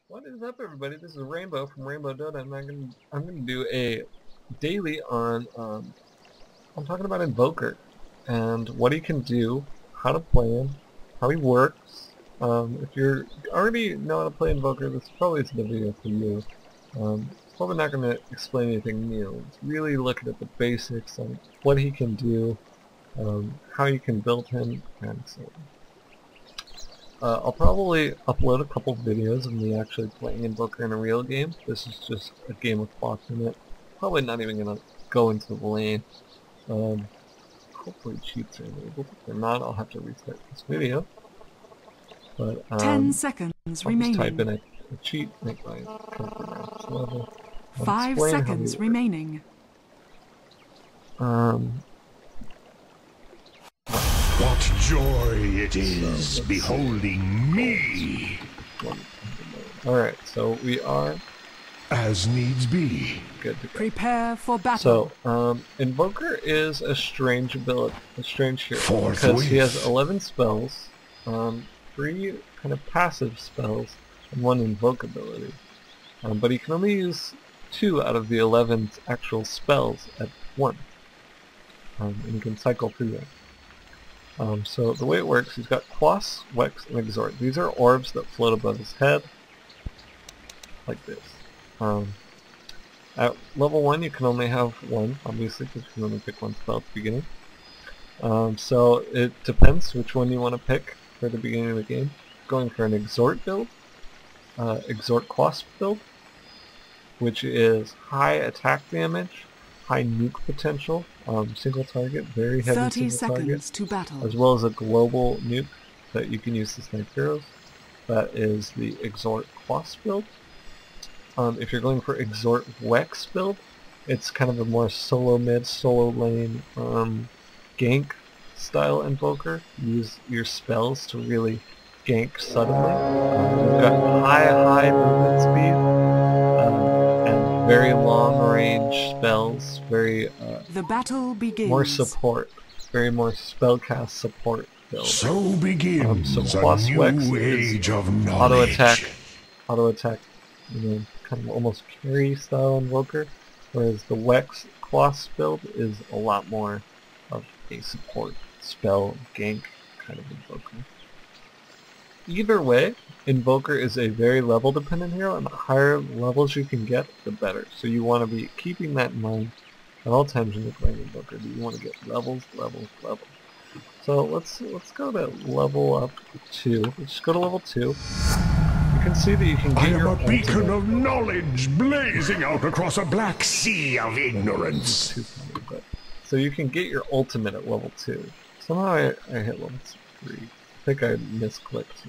What is up, everybody? This is Rainbow from Rainbow Dota, and I'm gonna do a daily on I'm talking about Invoker and what he can do, how to play him, how he works. If you're already know how to play Invoker, this probably isn't a video for you. It's probably not going to explain anything new. It's really looking at the basics on what he can do, how you can build him, and so on. I'll probably upload a couple videos of me actually playing Invoker in a real game. This is just a game with bots in it. Probably not even going to go into the lane. Hopefully cheats are enabled. If they're not, I'll have to restart this video. But 10 seconds I'll remaining. just type in a cheat, make my character max level. 5 seconds remaining. What joy it is beholding me! Alright, so we are as needs be. Good to go. Prepare for battle. So, Invoker is a strange ability, a strange hero, because he has 11 spells, 3 kind of passive spells, and 1 invoke ability. But he can only use 2 out of the 11 actual spells at once, and he can cycle through them. So the way it works, he's got Quas, Wex, and Exort. These are orbs that float above his head, like this. At level 1 you can only have 1, obviously, because you can only pick 1 spell at the beginning. So it depends which one you want to pick for the beginning of the game. Going for an Exort build, Exort Quas build, which is high attack damage, high nuke potential, single target, very heavy 30 single target, seconds to battle. as well as a global nuke that you can use to snipe heroes. That is the Exort Quas build. If you're going for Exort Wex build, it's kind of a more solo mid, solo lane, gank style Invoker. Use your spells to really gank suddenly. You've got high movement speed, and very long range spells, very the battle begins. more support, very more spellcast support build. So begins So a Quas new Wex age of auto knowledge. attack, kind of almost carry style Invoker, whereas the Wex Quas build is a lot more of a support spell gank kind of Invoker. Either way, Invoker is a very level dependent hero, and the higher levels you can get, the better. So you want to be keeping that in mind at all times when you're playing Invoker. You want to get levels. So let's go to level up 2. Let's just go to level 2. You can see that you can get I am your a beacon ultimate. of knowledge blazing out across a black sea of ignorance. So you can get your ultimate at level 2. Somehow I hit level 3. I think I misclicked.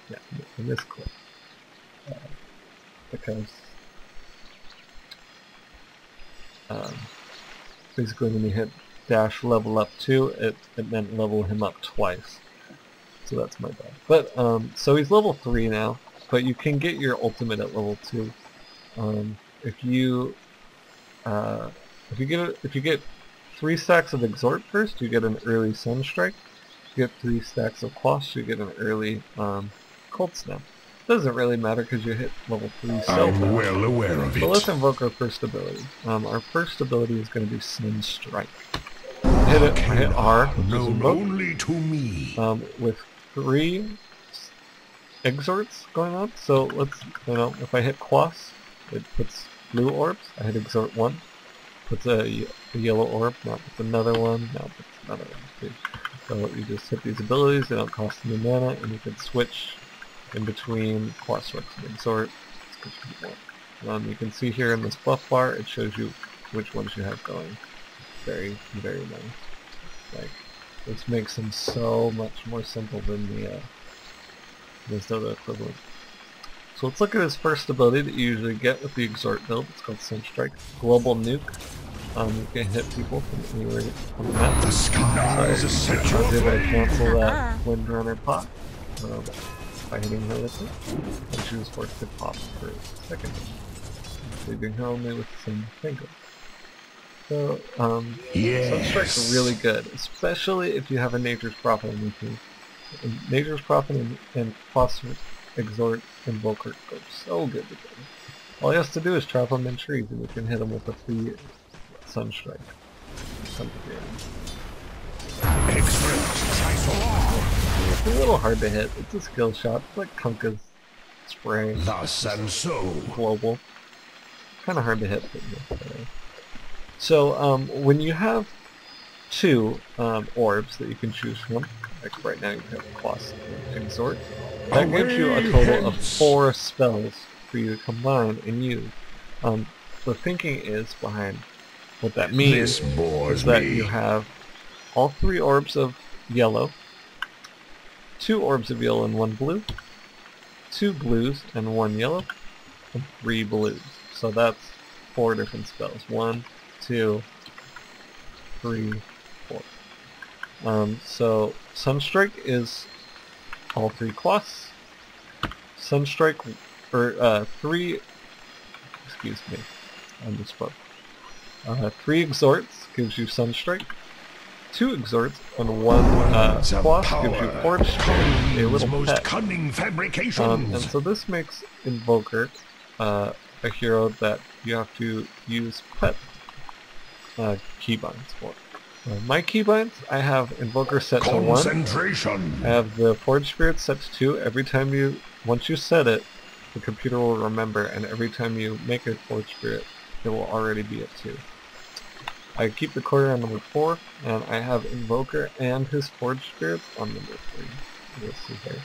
Yeah, I misclicked. Because basically when you hit dash level up 2, it meant level him up twice. So that's my bad. But so he's level 3 now, but you can get your ultimate at level 2. If you get 3 stacks of Exort first, you get an early Sunstrike. If you get 3 stacks of Quas, you get an early Cold Snap. Doesn't really matter because you hit level 3 so I'm fast. well aware of it. So let's invoke our first ability. Our first ability is going to be Sunstrike. I hit R, which is Known invoke, only to me. with 3 Exorts going on. So let's, if I hit Quas, it puts blue orbs. I hit Exort 1, puts a yellow orb, now puts another one, now puts another one. So you just hit these abilities, they don't cost any mana, and you can switch in between Quas, Wex, and Exort. You can see here in this buff bar, it shows you which ones you have going. Very, very nice. Like, this makes them so much more simple than the Dota equivalent. So let's look at his first ability that you usually get with the Exort build. It's called Sunstrike. Global Nuke. You can hit people from anywhere on the map. The skies are set your Did I flame. cancel that Windrunner pop? By hitting her with it. And she was forced to pop for a second. Leaving her only with some fingers. So, Sunstrike's really good, especially if you have a Nature's Prophet on your team. Nature's Prophet and Exort, Invoker go so good together. All he has to do is trap them in trees and we can hit him with a free Sunstrike. It's a little hard to hit. It's a skill shot. It's like Kunkka's spray. Thus and so. Global. Kind of hard to hit. But so when you have two orbs that you can choose from, like right now you have Plus and Exort, that gives you a total of 4 spells for you to combine and use. The thinking is behind what that means is that you have all 3 orbs of yellow, 2 orbs of yellow and 1 blue, 2 blues and 1 yellow, and 3 blues. So that's 4 different spells. 1, 2, 3, 4. So Sunstrike is all 3 Quas. Sunstrike, or 3, excuse me, I misspoke. 3 Exorts gives you Sunstrike. 2 Exorts and 1 Quas gives you Forge, a little pet. Cunning fabrications. And so this makes Invoker a hero that you have to use pet keybinds for. My keybinds, I have Invoker set to 1. I have the Forge Spirit set to 2. Every time once you set it, the computer will remember, and every time you make a Forge Spirit, it will already be at 2. I keep the Courier on number 4, and I have Invoker and his Forge Spirits on number 3. You'll see here.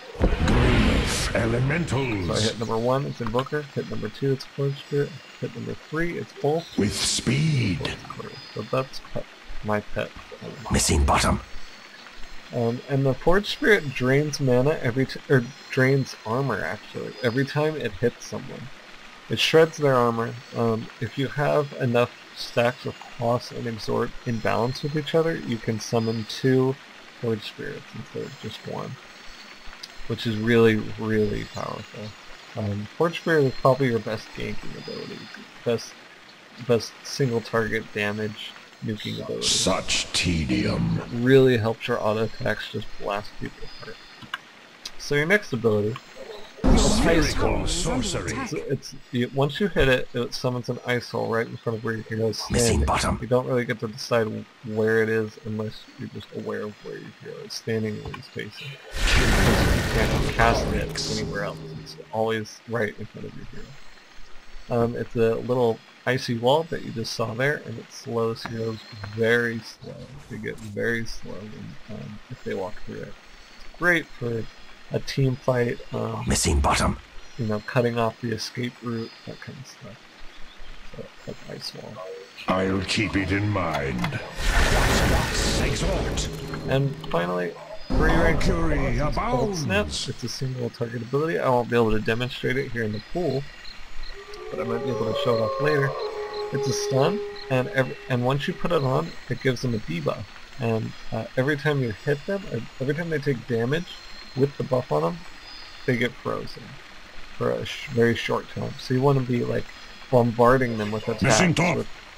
Grief elementals. So I hit number 1, it's Invoker. Hit number 2, it's Forge Spirit. Hit number 3, it's Pulse. With speed. So that's my pet. Missing bottom. And the Forge Spirit drains mana or drains armor actually every time it hits someone. It shreds their armor. If you have enough stacks of Quas and Exort in balance with each other, you can summon 2 Forge Spirits instead of just 1, which is really, really powerful. Forge Spirit is probably your best ganking ability, best single target damage nuking ability. Such tedium. Really helps your auto attacks just blast people apart. So your next ability is Ice Hole. Sorcery. Once you hit it, it summons an ice hole right in front of where your hero is Missing standing. bottom. You don't really get to decide where it is unless you're just aware of where your hero is standing and where he's facing. You can't cast it anywhere else. It's always right in front of your hero. It's a little icy wall that you just saw there, and it slows heroes very slow. They get very slow if they walk through it. It's great for a team fight, Missing bottom. you know, cutting off the escape route, that kind of stuff. So that's ice wall. I'll keep it in mind. Exort. And finally, for your Fury Cold Snap, abounds. it's a single target ability. I won't be able to demonstrate it here in the pool, but I might be able to show it off later. It's a stun, and once you put it on, it gives them a debuff. And every time you hit them, every time they take damage with the buff on them, they get frozen for a very short time. So you want to be like bombarding them with attacks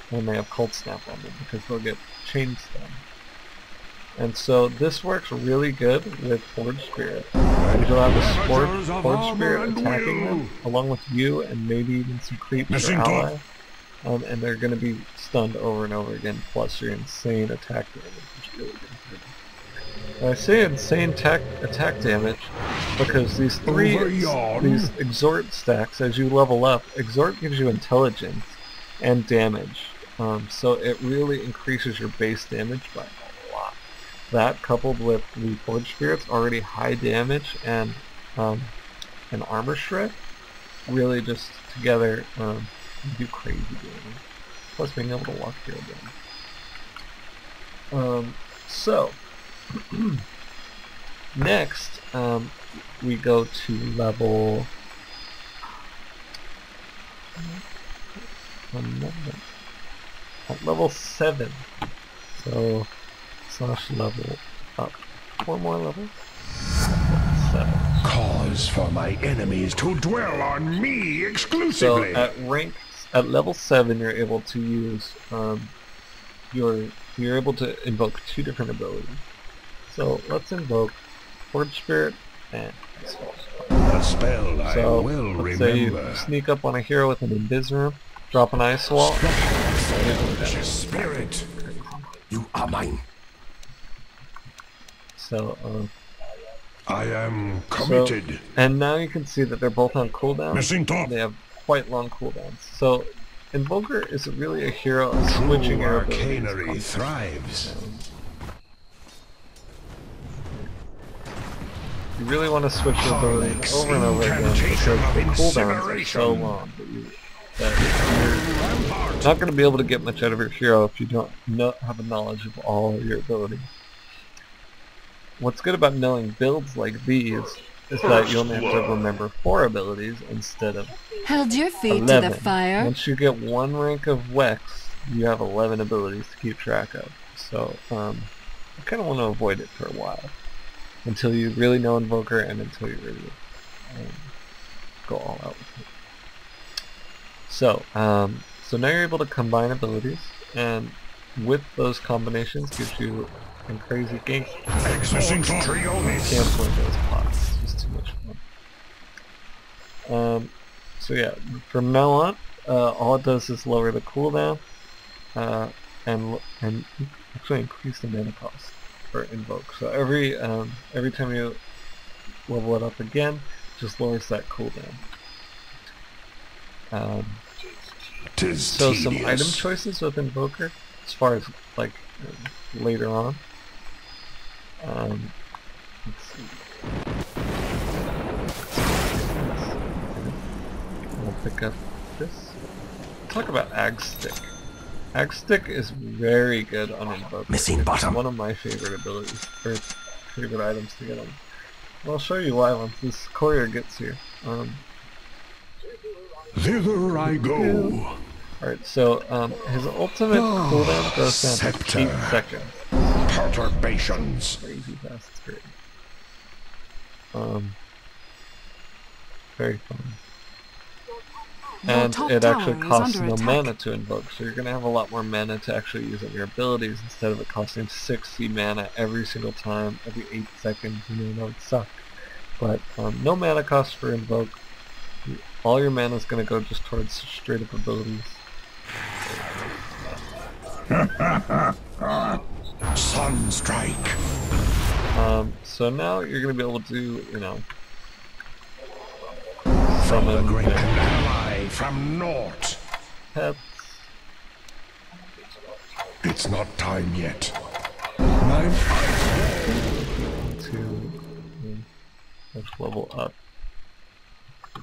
when they have Cold Snap on them, because they'll get chain stun. And so this works really good with Forge Spirit. You'll have a Forge Spirit attacking them, along with you and maybe even some creeps or allies. And they're going to be stunned over and over again, plus your insane attack damage, which is really good. And I say insane attack damage because these Exort stacks, as you level up, Exort gives you intelligence and damage. So it really increases your base damage by a lot. That coupled with the Forge Spirit's already high damage and an armor shred, really just together do crazy damage. Plus being able to walk here again. So next we go to level level 7. So / level up 4 more levels. 7. Cause for my enemies to dwell on me exclusively. So at level 7, you're able to use you're able to invoke 2 different abilities. So let's invoke Forge Spirit and Ice Wall. spell I So, will let's say you remember. sneak up on a hero with an invis room, drop an ice wall. Spirit. You are mine. So, I am committed. and now you can see that they're both on cooldown. Missing top. They have quite long cooldowns. So, Invoker is really a hero of True switching your abilities. arcanery thrives. You really want to switch your abilities Harmonics over and over again incantation because the of cooldowns are so incineration. long that you're not going to be able to get much out of your hero if you don't have a knowledge of all your abilities. What's good about knowing builds like these is that you only have to remember 4 abilities instead of Hold your feet 11. to the fire. Once you get 1 rank of Wex, you have 11 abilities to keep track of. So, you kind of want to avoid it for a while. Until you really know Invoker and until you really go all out with it. So, so now you're able to combine abilities, and with those combinations gives you a crazy game. Exort Trionis. Canceling those pots. It's just too much fun. So yeah, from now on, all it does is lower the cooldown, and actually increase the mana cost for Invoke. So every time you level it up again, just lowers that cooldown. So some item choices with Invoker, as far as like later on. Let's see. We'll pick up this. Talk about Ag Stick. Ag Stick is very good on Invoker. Missing It's bottom. one of my favorite abilities, or favorite items to get on. Well, I'll show you why once this courier gets here. Thither I go. Alright, so his ultimate cooldown goes down to Scepter. 8 seconds. Perturbations. Crazy fast, it's great. Very fun. Your And top it actually tower is costs under no attack. mana to invoke, so you're going to have a lot more mana to actually use on your abilities instead of it costing 60 mana every single time, every 8 seconds. You know, that would suck. But no mana cost for invoke. All your mana is going to go just towards straight up abilities. Sunstrike. So now you're going to be able to, you know, From the summon great ally from naught. pets. It's not time yet. My To let's level up.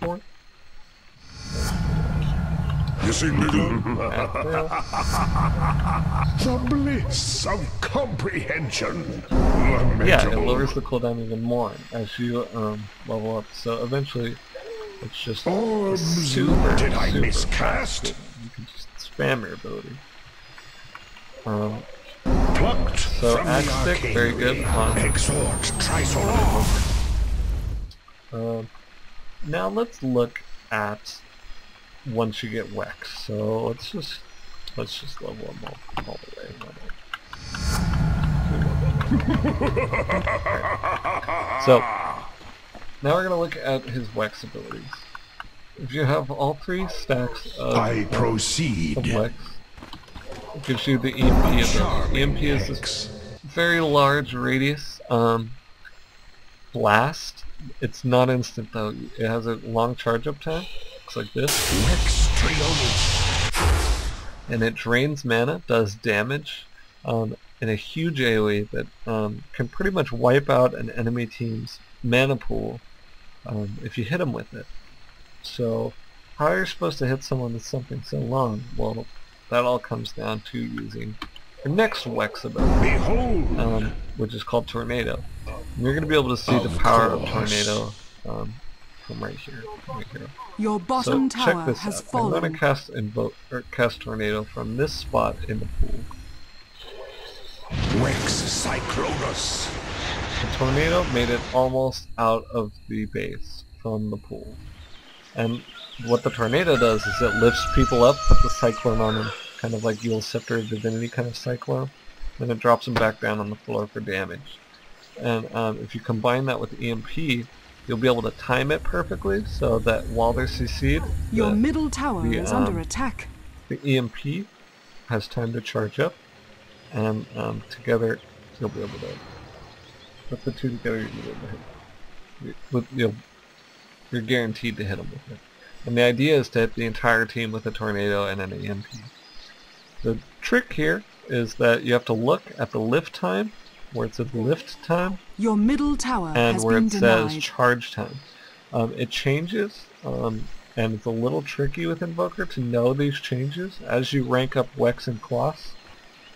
4. missing middle. At The bliss of comprehension. yeah, it Lamentable. lowers the cooldown even more as you level up. So eventually, it's just Orbs. super, Did I super miscast? fast. You can just spam your ability. Plucked So from Axe the Stick, very good arcanery. on- Exort Trisolar. Now let's look at once you get Wex. So let's just level them all the way. Alright. So now we're gonna look at his Wex abilities. If you have all 3 stacks of I proceed. Wex, it gives you the EMP ability. EMP is this very large radius blast. It's not instant though. It has a long charge up time. Looks like this. Rex Trionis. And it drains mana, does damage, in a huge AoE that can pretty much wipe out an enemy team's mana pool if you hit them with it. So how you're supposed to hit someone with something so long? Well, that all comes down to using your next Wex ability, Behold. which is called Tornado. And you're going to be able to see the Of power of course. Tornado from right here. Your bottom So check tower this has out. I'm going fallen. to cast Tornado from this spot in the pool. Rex Cyclonus. The tornado made it almost out of the base from the pool. And what the tornado does is it lifts people up, puts a cyclone on them, kind of like Yule Scepter of Divinity kind of cyclone, then it drops them back down on the floor for damage. And if you combine that with EMP, you'll be able to time it perfectly so that while they're CC'd, Your middle tower is under attack. the EMP has time to charge up, and together you'll be able to put the two together. You'll be able to hit. You're guaranteed to hit them with it. And the idea is to hit the entire team with a tornado and an EMP. The trick here is that you have to look at the lift time, where it says lift time, Your middle tower and has where been it denied. says charge time. It changes, and it's a little tricky with Invoker to know these changes. As you rank up Wex and Quas,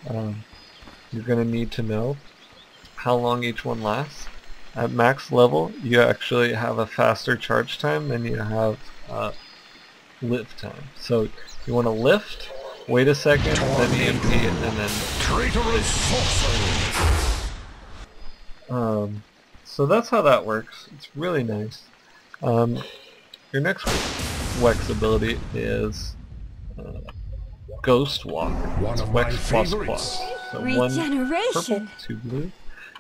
you're going to need to know how long each one lasts. At max level, you actually have a faster charge time than you have lift time. So you want to lift, wait a second, then EMP, and then... Traitorous sorcery! So that's how that works. It's really nice. Your next Wex ability is Ghost Walk. One It's of my Wex plus favorites. plus. So one Regeneration. purple, two blue.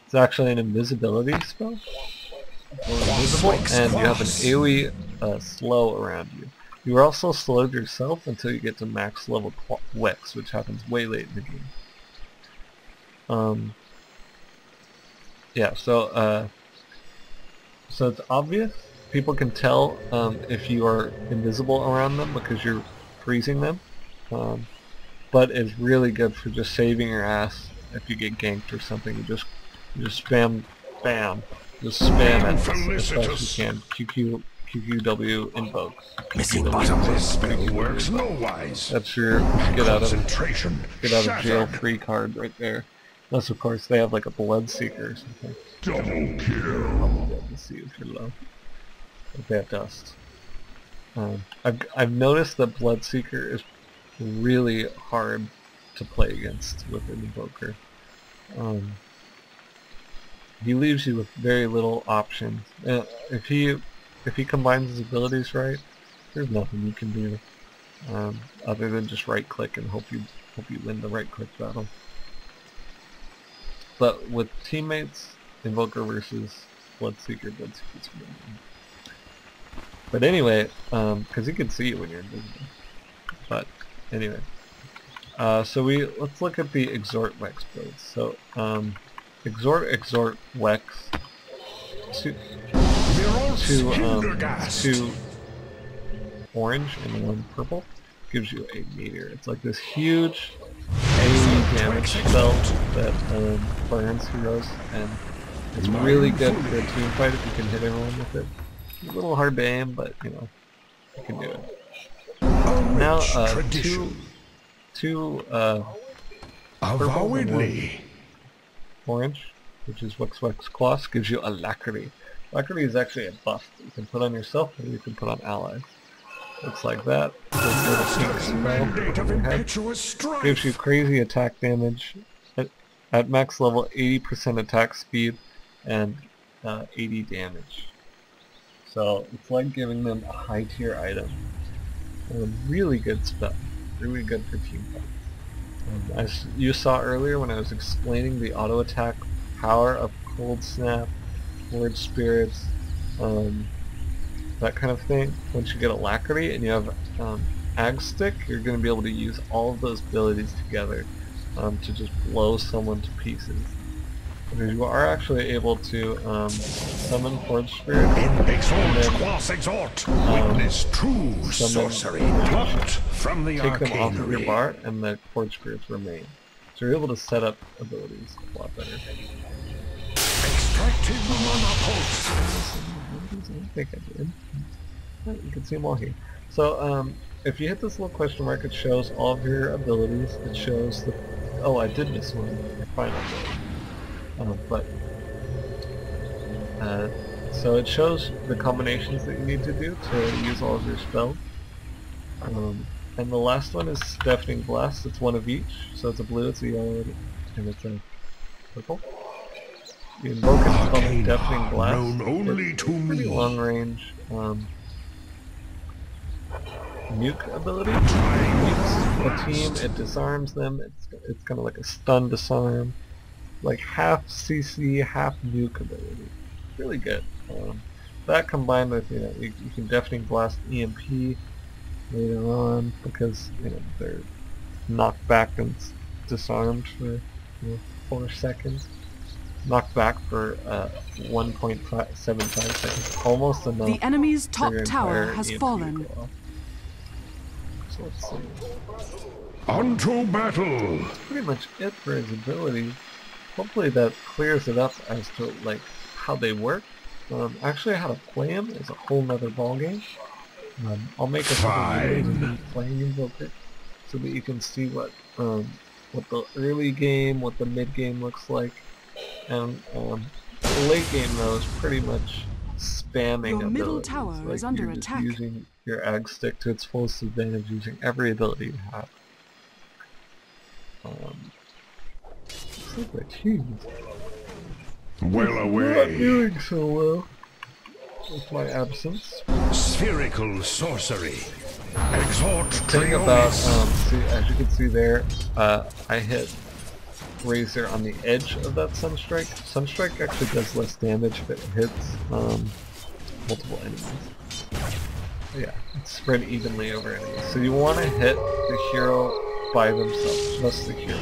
It's actually an invisibility spell. You're invisible, and you have an AoE slow around you. You are also slowed yourself until you get to max level Wex, which happens way late in the game. Yeah, so it's obvious. People can tell if you are invisible around them because you're freezing them. But it's really good for just saving your ass if you get ganked or something. You just spam, bam, just spam it as fast as you can. QQW invoke. Missing bottom. This spell works no-wise. That's your get out of Concentration jail shattered. free card right there. Unless of course they have like a blood seeker or something. Double kill. Probably be able to see if you're low. If they have dust. I've noticed that Bloodseeker is really hard to play against with an Invoker. He leaves you with very little options. If he combines his abilities right, there's nothing you can do other than just right click and hope you win the right click battle. But with teammates, Invoker versus Bloodseeker's really good. But anyway, because he can see you when you're invisible. But anyway, so let's look at the Exort Wex builds. So Exort Wex two orange and one purple gives you a meteor. It's like this huge AoE damage spell that burns heroes, and it's really good for a team fight if you can hit everyone with it. It's a little hard to aim, but you know, you can do it. Now, two purple and one orange, which is Wex Quas, gives you Alacrity. Alacrity is actually a buff that you can put on yourself or you can put on allies. Looks like that. Gives you crazy attack damage at max level, 80% attack speed and 80 damage. So it's like giving them a high tier item. Really good stuff. Really good for team fights. As you saw earlier when I was explaining the auto attack power of Cold Snap, Word Spirits, that kind of thing. Once you get Alacrity and you have Ag Stick, you're going to be able to use all of those abilities together to just blow someone to pieces. Because you are actually able to summon Forge Spirit In Exort, witness true sorcery, plucked from the take them off of your arcanery. bar, and the Forge Spirits remain. So you're able to set up abilities a lot better. Extractive mana pulse. I think I did. You can see them all here. So if you hit this little question mark, it shows all of your abilities. It shows the... Oh, I did miss one. Your final ability. So it shows the combinations that you need to do to use all of your spells. And the last one is Deafening Blast. It's one of each. So it's a blue, it's a yellow, and it's a purple. The Invoker is called a Deafening Blast. Known only It's to a pretty me. long range nuke ability. Nukes a team, it disarms them. It's kind of like a stun disarm. Like half CC, half nuke ability. Really good. that combined with, you know, you can definitely blast EMP later on because, you know, they're knocked back and disarmed for, you know, 4 seconds. Knocked back for 1.75 seconds. Almost enough. The enemy's for top your tower entire has EMP to fallen. go off. So let's see. Onto battle! That's pretty much it for his ability. Hopefully that clears it up as to like how they work. Actually how to play them is a whole nother ballgame. I'll make a couple videos of me playing Invoker so that you can see what the early game, what the mid game looks like, and the late game though is pretty much spamming Your middle abilities. tower Like, is under you're just attack. using your ag stick to its fullest advantage, using every ability you have. Looks like my team's Well not away. doing so well with my absence. Spherical sorcery. Exort Thing about, Triolis. as you can see there, I hit Razor on the edge of that Sunstrike. Sunstrike actually does less damage if it hits multiple enemies. Yeah, it's spread evenly over enemies. So you want to hit the hero by themselves, just the hero.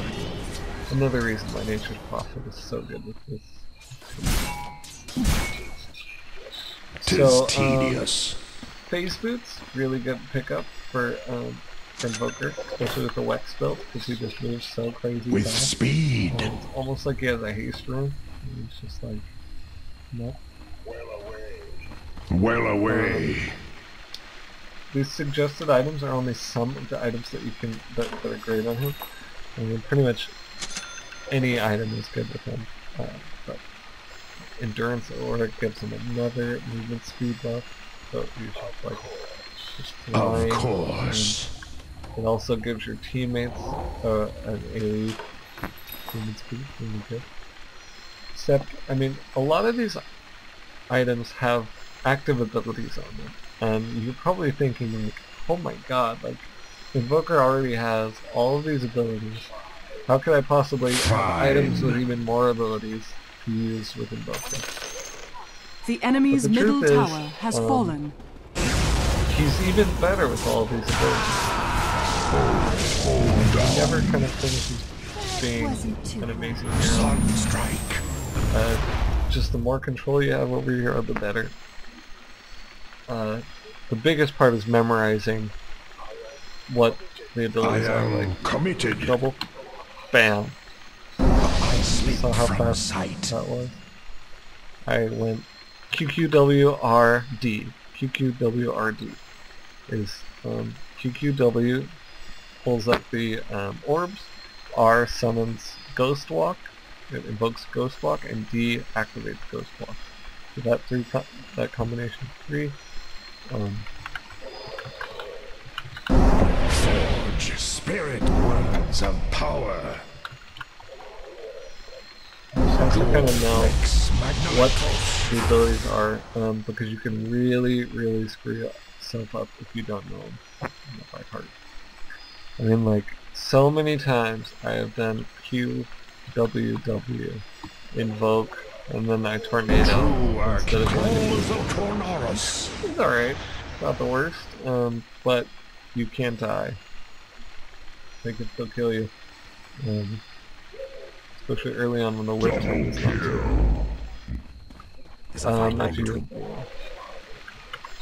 Another reason why Nature's Prophet is so good with this. Tis tedious. Phase Boots, really good pickup for Invoker, especially with the Wex build, because he just moves so crazy With fast. speed. It's almost like he has a haste rune. It's just like, no. Well away. These suggested items are only some of the items that you can that are great on him. I mean, pretty much any item is good with him. But Endurance Aura gives him another movement speed buff, so you should like just flying. Of course. It also gives your teammates an AoE movement speed, really good. Except, I mean, a lot of these items have active abilities on them, and you're probably thinking like, oh my god, like Invoker already has all of these abilities. How could I possibly have items with even more abilities to use with Invoker? The enemy's But the middle truth is, tower has fallen. He's even better with all of these abilities. He never kind of finishes being an amazing hero. Sunstrike. Just the more control you have over your hero, the better. The biggest part is memorizing what the I abilities are, like am committed. double, bam. I slip Saw how from fast sight. that was. I went QQWRD. QQWRD is QQW pulls up the orbs, R summons Ghost Walk, it invokes Ghost Walk, and D activates Ghost Walk. So that combination of 3. Forge spirit words of power. You have to kind of know Rex what Magnificus. the abilities are, because you can really, really screw yourself up if you don't know them by heart. I mean, like, so many times I have done Q, W, W, invoke, and then I tornado True instead of Archangels of Tornaris. It's alright, not the worst, but you can't die. They can still kill you. Especially early on when the whip time is not too. Actually,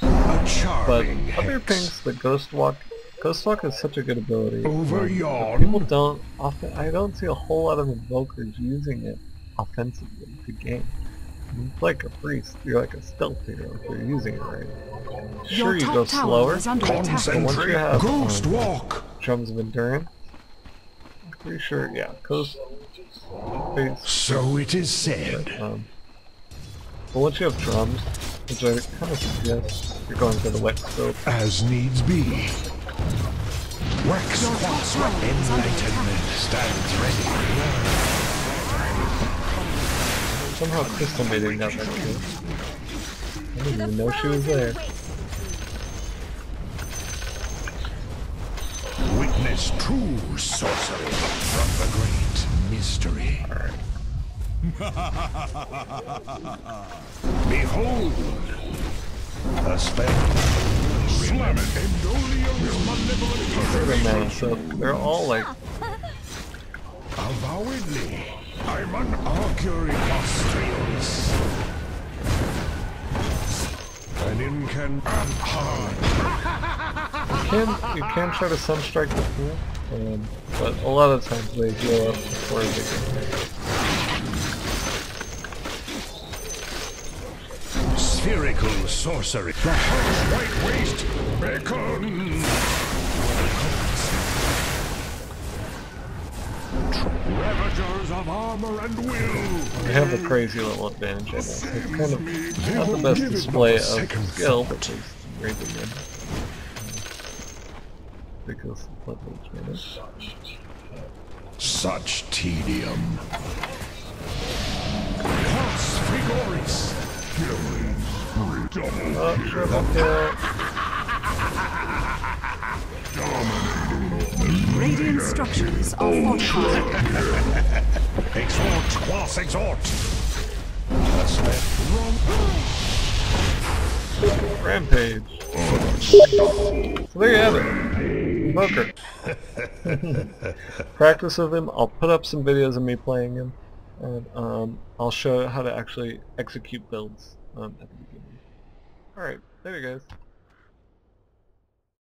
A but charming other hex. things, the Ghost Walk is such a good ability. Over but yon. people don't often. I don't see a whole lot of invokers using it offensively to game. It's like a priest. You're like a stealth hero if you're using it right. Sure, Your you go top tower slower. is under attack. Once you Concentrate have Ghost Walk. Drums of Endurance, I'm pretty sure. Yeah, Ghost. So it is said. But once you have drums, which I kind of suggest you're going for the wet scope. As needs be. Wax Quatsra Enlightenment stands ready. Somehow Crystal Maiden got that kill. I didn't even know she was there. Witness true sorcery from the great mystery. Behold, A spell. Slam it. Endolium's malevolent Mana, so they're all like Avowedly, I'm an augury illustrious. An incant hard. you can try to sunstrike the pool, but a lot of times they heal up before they get Spherical sorcery. The harsh white waste beckons. Ravagers of armor and will. They have a crazy little advantage, I guess. It's kind of not the best display of skill, but it's very good. Because of damage. Such tedium. Cos frigoris. Oh, triple kill. Radiant structures are fortified. Exort, class exort. Rampage. So there you have it. Invoker. Practice with him. I'll put up some videos of me playing him. And I'll show how to actually execute builds at the beginning. Alright, there you guys.